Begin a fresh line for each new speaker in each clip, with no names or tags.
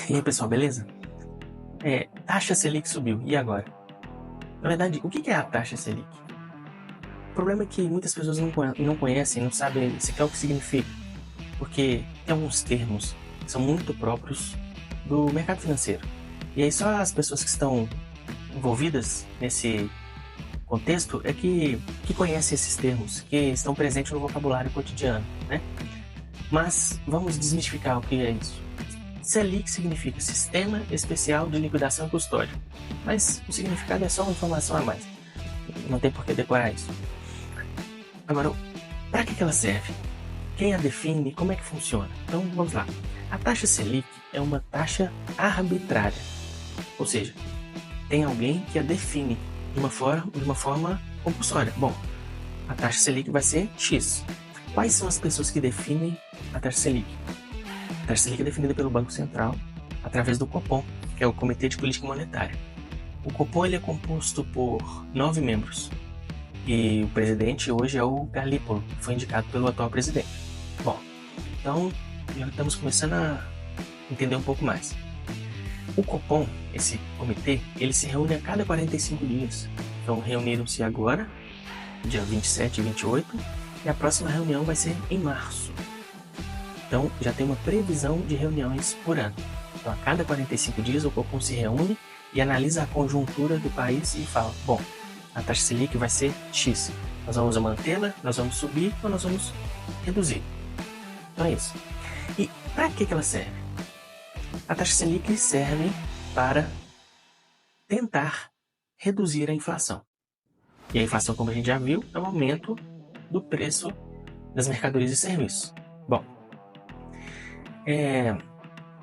E aí, pessoal, beleza? Taxa Selic subiu, e agora? Na verdade, o que é a taxa Selic? O problema é que muitas pessoas não conhecem, não sabem sequer o que significa, porque tem alguns termos que são muito próprios do mercado financeiro. E aí só as pessoas que estão envolvidas nesse contexto é que conhecem esses termos, que estão presentes no vocabulário cotidiano, né? Mas vamos desmistificar o que é isso. Selic significa Sistema Especial de Liquidação e Custódia, mas o significado é só uma informação a mais. Não tem por que decorar isso. Agora, para que ela serve? Quem a define e como é que funciona? Então, vamos lá. A taxa Selic é uma taxa arbitrária, ou seja, tem alguém que a define de uma forma compulsória. Bom, a taxa Selic vai ser X. Quais são as pessoas que definem a taxa Selic? A taxa Selic é definida pelo Banco Central através do Copom, que é o Comitê de Política Monetária. O Copom ele é composto por 9 membros e o presidente hoje é o Galípolo, que foi indicado pelo atual presidente. Bom, então já estamos começando a entender um pouco mais. O Copom, esse comitê, ele se reúne a cada 45 dias. Então reuniram-se agora, dia 27 e 28, e a próxima reunião vai ser em março. Então, já tem uma previsão de reuniões por ano. Então, a cada 45 dias, o Copom se reúne e analisa a conjuntura do país e fala, bom, a taxa Selic vai ser X. Nós vamos mantê-la, nós vamos subir ou nós vamos reduzir. Então, é isso. E para que ela serve? A taxa Selic serve para tentar reduzir a inflação. E a inflação, como a gente já viu, é o aumento do preço das mercadorias e serviços. Bom,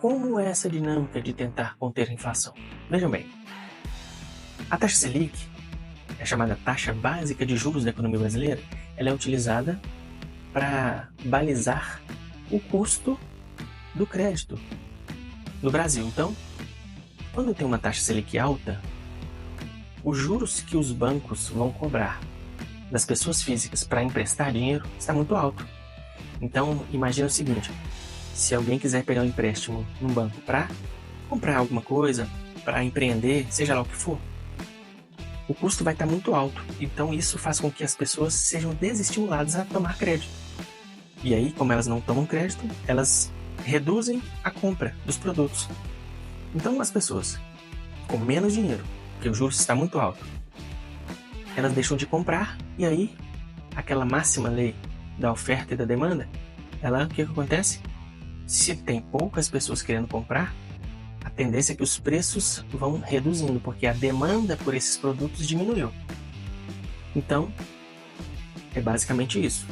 como é essa dinâmica de tentar conter a inflação? Vejam bem, a taxa Selic, é chamada taxa básica de juros da economia brasileira, ela é utilizada para balizar o custo do crédito no Brasil. Então, quando tem uma taxa Selic alta, os juros que os bancos vão cobrar das pessoas físicas para emprestar dinheiro está muito alto. Então, imagina o seguinte, se alguém quiser pegar um empréstimo num banco para comprar alguma coisa, para empreender, seja lá o que for, o custo vai estar muito alto. Então isso faz com que as pessoas sejam desestimuladas a tomar crédito. E aí, como elas não tomam crédito, elas reduzem a compra dos produtos. Então as pessoas com menos dinheiro, porque o juros está muito alto, elas deixam de comprar e aí aquela máxima lei da oferta e da demanda, o que acontece? Se tem poucas pessoas querendo comprar, a tendência é que os preços vão reduzindo, porque a demanda por esses produtos diminuiu. Então, é basicamente isso.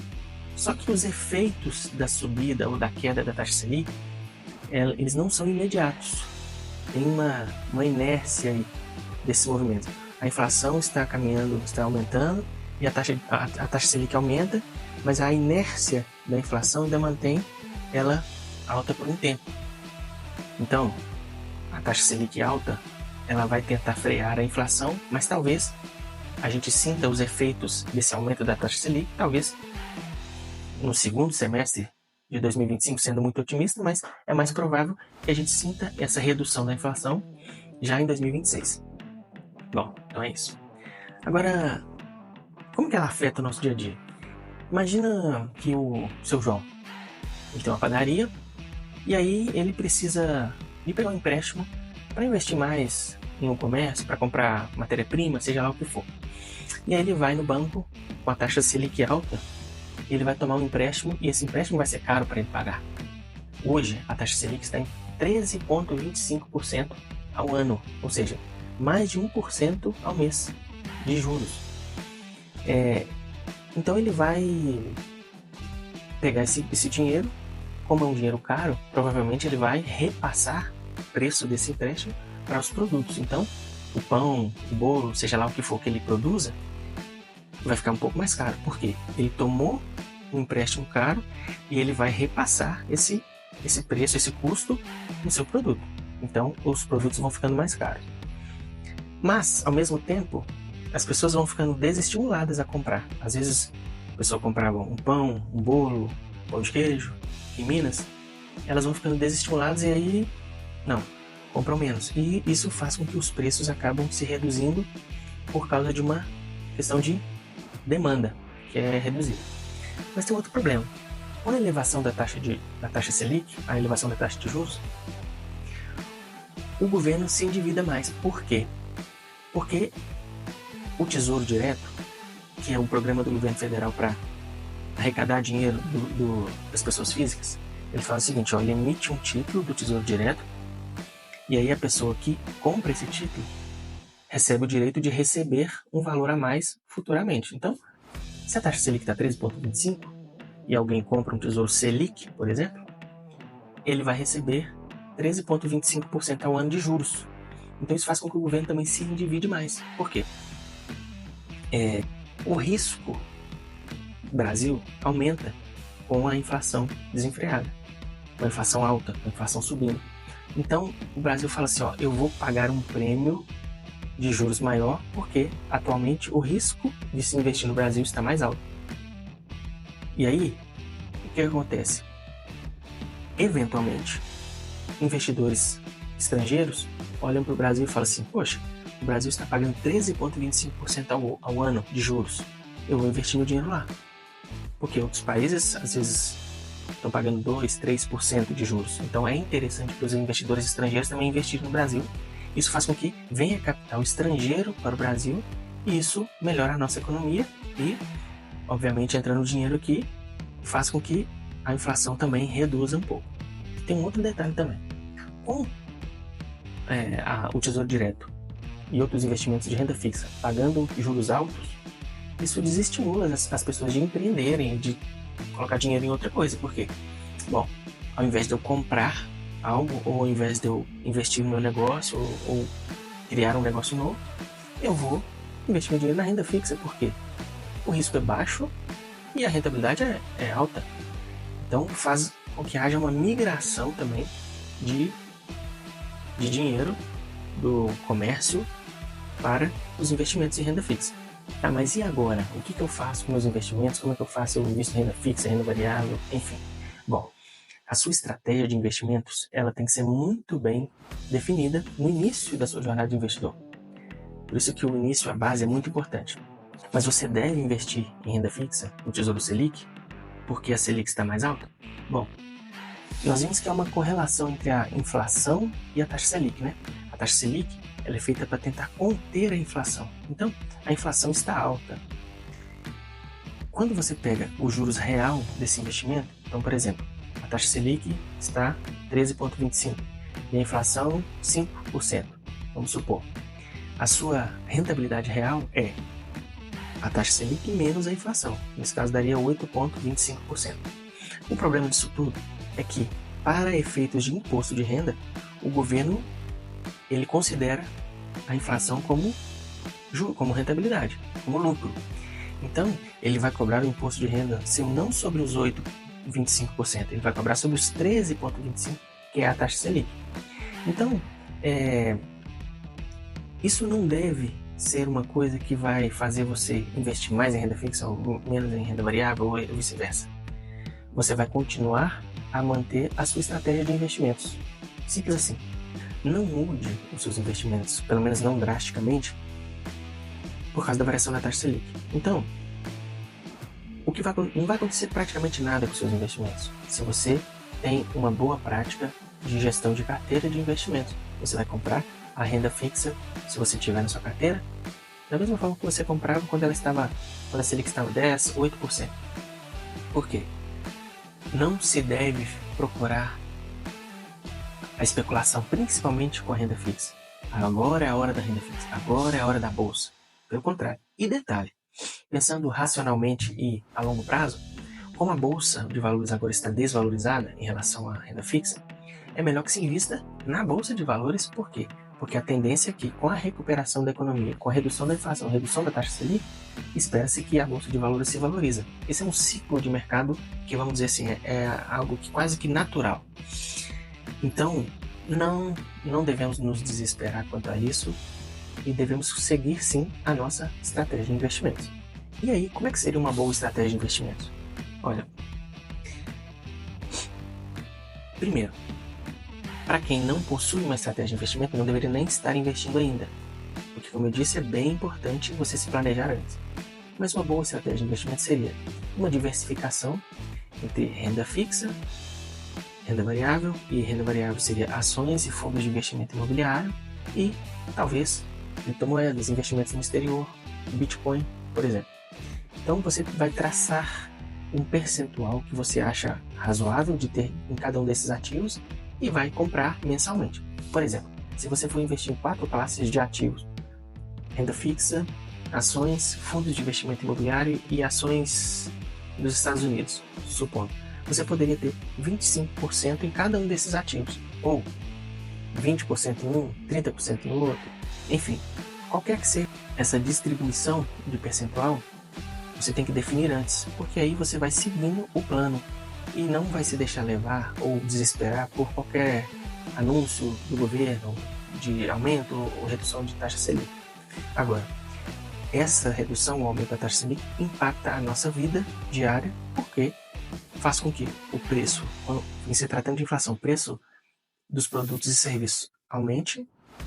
Só que os efeitos da subida ou da queda da taxa Selic, eles não são imediatos. Tem uma inércia aí desse movimento. A inflação está caminhando, está aumentando, e a taxa Selic aumenta, mas a inércia da inflação ainda mantém ela alta por um tempo. Então, a taxa Selic alta, ela vai tentar frear a inflação, mas talvez a gente sinta os efeitos desse aumento da taxa Selic, talvez no segundo semestre de 2025, sendo muito otimista, mas é mais provável que a gente sinta essa redução da inflação já em 2026. Bom, então é isso. Agora, como que ela afeta o nosso dia a dia? Imagina que o seu João, ele tem uma padaria, e aí ele precisa de pegar um empréstimo para investir mais no comércio, para comprar matéria-prima, seja lá o que for. E aí ele vai no banco com a taxa Selic alta, ele vai tomar um empréstimo e esse empréstimo vai ser caro para ele pagar. Hoje a taxa Selic está em 13,25% ao ano, ou seja, mais de 1% ao mês de juros. Então ele vai pegar esse dinheiro, como é um dinheiro caro, provavelmente ele vai repassar o preço desse empréstimo para os produtos. Então, o pão, o bolo, seja lá o que for que ele produza, vai ficar um pouco mais caro. Por quê? Ele tomou um empréstimo caro e ele vai repassar esse preço, esse custo no seu produto. Então, os produtos vão ficando mais caros. Mas, ao mesmo tempo, as pessoas vão ficando desestimuladas a comprar. Às vezes, a pessoa comprava um pão, um bolo, pão de queijo, em Minas, elas vão ficando desestimuladas e aí Não, compram menos. E isso faz com que os preços acabam se reduzindo por causa de uma questão de demanda, que é reduzida. Mas tem outro problema. Com a elevação da taxa Selic, a elevação da taxa de juros, o governo se endivida mais. Por quê? Porque o Tesouro Direto, que é um programa do governo federal para arrecadar dinheiro das pessoas físicas, ele fala o seguinte, ele emite um título do Tesouro Direto e aí a pessoa que compra esse título recebe o direito de receber um valor a mais futuramente. Então, se a taxa Selic está 13,25 e alguém compra um Tesouro Selic, por exemplo, ele vai receber 13,25% ao ano de juros. Então isso faz com que o governo também se endivide mais. Por quê? O risco do Brasil aumenta com a inflação desenfreada, com a inflação alta, com a inflação subindo. Então o Brasil fala assim, eu vou pagar um prêmio de juros maior porque atualmente o risco de se investir no Brasil está mais alto. E aí, o que acontece? Eventualmente, investidores estrangeiros olham para o Brasil e falam assim, poxa, o Brasil está pagando 13,25% ao ano de juros, eu vou investir meu dinheiro lá. Porque outros países, às vezes, estão pagando 2%, 3% de juros. Então é interessante para os investidores estrangeiros também investirem no Brasil. Isso faz com que venha capital estrangeiro para o Brasil e isso melhora a nossa economia e, obviamente, entrando dinheiro aqui, faz com que a inflação também reduza um pouco. Tem um outro detalhe também. Com o Tesouro Direto e outros investimentos de renda fixa pagando juros altos, isso desestimula as pessoas de empreenderem, de colocar dinheiro em outra coisa. Por quê? Bom, ao invés de eu comprar algo, ou ao invés de eu investir no meu negócio, ou criar um negócio novo, eu vou investir meu dinheiro na renda fixa. Por quê? O risco é baixo e a rentabilidade é alta. Então faz com que haja uma migração também de dinheiro do comércio para os investimentos em renda fixa. Tá, mas e agora? O que eu faço com meus investimentos? Como é que eu faço? Eu invisto em renda fixa, renda variável, enfim. Bom, a sua estratégia de investimentos ela tem que ser muito bem definida no início da sua jornada de investidor. Por isso que o início, a base é muito importante. Mas você deve investir em renda fixa, no Tesouro Selic, porque a Selic está mais alta? Bom, nós vimos que há uma correlação entre a inflação e a taxa Selic, né? A taxa Selic ela é feita para tentar conter a inflação. Então, a inflação está alta. Quando você pega o juros real desse investimento, então, por exemplo, a taxa Selic está 13,25% e a inflação 5%, vamos supor. A sua rentabilidade real é a taxa Selic menos a inflação. Nesse caso, daria 8,25%. O problema disso tudo é que, para efeitos de imposto de renda, o governo ele considera a inflação como rentabilidade, como lucro. Então, ele vai cobrar o imposto de renda seu não sobre os 8,25%, ele vai cobrar sobre os 13,25%, que é a taxa Selic. Então, isso não deve ser uma coisa que vai fazer você investir mais em renda fixa ou menos em renda variável ou vice-versa. Você vai continuar a manter a sua estratégia de investimentos. Simples assim. Não mude os seus investimentos, pelo menos não drasticamente, por causa da variação da taxa Selic. Então, não vai acontecer praticamente nada com os seus investimentos se você tem uma boa prática de gestão de carteira de investimentos. Você vai comprar a renda fixa, se você tiver na sua carteira, da mesma forma que você comprava quando a Selic estava 10%, 8%. Por quê? Não se deve procurar a especulação, principalmente com a renda fixa. Agora é a hora da renda fixa, agora é a hora da bolsa. Pelo contrário. E detalhe, pensando racionalmente e a longo prazo, como a bolsa de valores agora está desvalorizada em relação à renda fixa, é melhor que se invista na bolsa de valores. Por quê? Porque a tendência é que, com a recuperação da economia, com a redução da inflação, redução da taxa Selic, espera-se que a bolsa de valores se valoriza. Esse é um ciclo de mercado que, vamos dizer assim, é algo que quase que natural. Então, não devemos nos desesperar quanto a isso e devemos seguir, sim, a nossa estratégia de investimentos. E aí, como é que seria uma boa estratégia de investimentos? Olha, primeiro, Para quem não possui uma estratégia de investimento, não deveria nem estar investindo ainda, porque, como eu disse, é bem importante você se planejar antes. Mas uma boa estratégia de investimento seria uma diversificação entre renda fixa, renda variável, e renda variável seria ações e fundos de investimento imobiliário, e talvez criptomoedas, investimentos no exterior, Bitcoin, por exemplo. Então você vai traçar um percentual que você acha razoável de ter em cada um desses ativos e vai comprar mensalmente. Por exemplo, se você for investir em 4 classes de ativos: renda fixa, ações, fundos de investimento imobiliário e ações dos Estados Unidos, supondo, você poderia ter 25% em cada um desses ativos, ou 20% em um, 30% em outro, enfim, qualquer que seja essa distribuição de percentual, você tem que definir antes, porque aí você vai seguindo o plano e não vai se deixar levar ou desesperar por qualquer anúncio do governo de aumento ou redução de taxa Selic. Agora, essa redução ou aumento da taxa Selic impacta a nossa vida diária, porque faz com que o preço, em se tratando de inflação, o preço dos produtos e serviços aumente,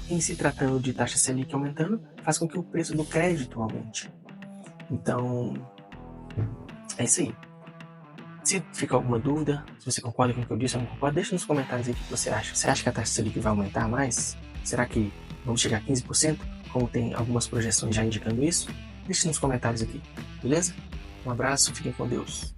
e em se tratando de taxa Selic aumentando, faz com que o preço do crédito aumente. Então, é isso aí. Se ficar alguma dúvida, se você concorda com o que eu disse ou não concorda, deixa nos comentários aí o que você acha. Você acha que a taxa Selic vai aumentar mais? Será que vamos chegar a 15%? Como tem algumas projeções já indicando isso? Deixe nos comentários aqui, beleza? Um abraço, fiquem com Deus.